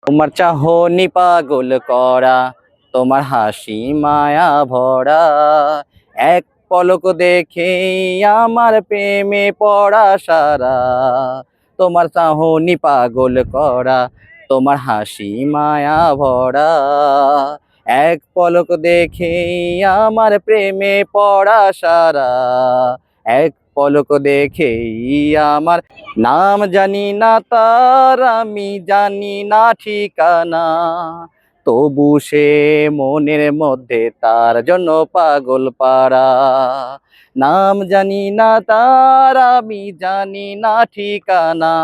তোমার চাহনি পাগল করা, তোমার হাসি মায়া ভরা, এক পলক দেখেই আমার প্রেমে পড়া সারা। তোমার চাহনি পাগল করা, তোমার হাসি মায়া ভরা, এক পলক দেখেই আমার প্রেমে পড়া সারা। এক পলক দেখেই আমার নাম জানি না তার, আমি জানি না ঠিকানা, তবু সে মনের মধ্যে তার জন্য পাগল পারা। নাম জানি না তার, আমি জানি না ঠিকানা,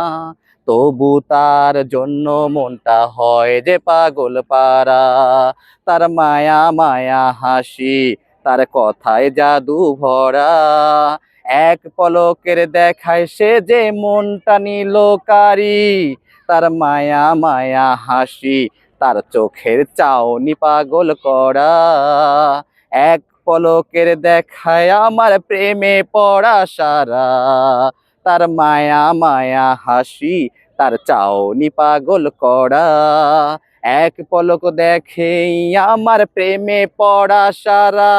তবু তার জন্য মনটা হয় যে পাগল পারা। তার মায়া মায়া হাসি, তার কথায় জাদু ভরা, এক পলকের দেখায় সে যে মনটা নিল কারি। তার মায়া মায়া হাসি, তার চোখের চাউনি পাগল করা, এক পলকের দেখায় আমার প্রেমে পড়া সারা। তার মায়া মায়া হাসি, তার চাউনি পাগল করা, এক পলক দেখেই আমার প্রেমে পড়া সারা।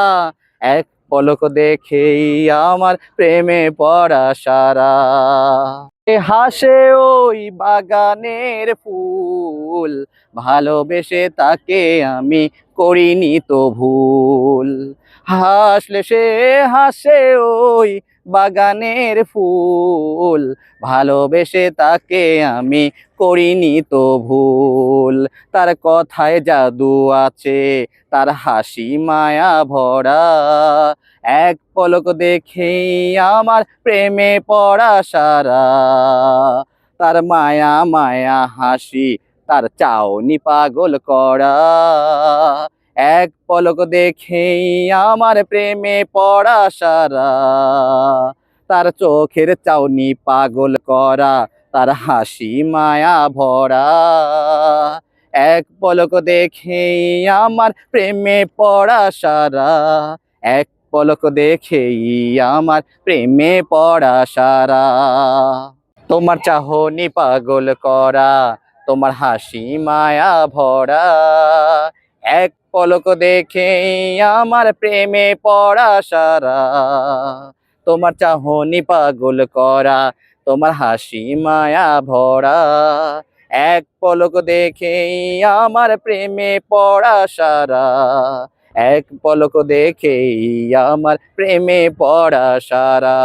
এক পলক দেখেই আমার প্রেমে পড়া সারা। হাসে ওই বাগানের ফুল, ভালোবেসে তাকে আমি করিনি তো ভুল। হাসলে সে হাসে ওই বাগানের ফুল, ভালোবেসে তাকে আমি করিনি তো ভুল। তার কথায় জাদু আছে, তার হাসি মায়া ভরা, এক পলক দেখেই আমার প্রেমে পড়া সারা। তার মায়া মায়া হাসি, তার চাউনি পাগল করা, এক পলক দেখেই আমার প্রেমে পড়া সারা। তার চোখের চাউনি পাগল করা, তার হাসি মায়া ভরা, এক পলক দেখেই আমার প্রেমে পড়া সারা। এক পলক দেখেই আমার প্রেমে পড়া সারা। তোমার চাহনি পাগল করা, তোমার হাসি মায়া ভরা, এক পলক দেখেই আমার প্রেমে পড়া সারা। তোমার চাহনি পাগল করা, তোমার হাসি মায়া ভরা, এক পলক দেখেই আমার প্রেমে পড়া সারা। এক পলক দেখেই আমার প্রেমে পড়া সারা।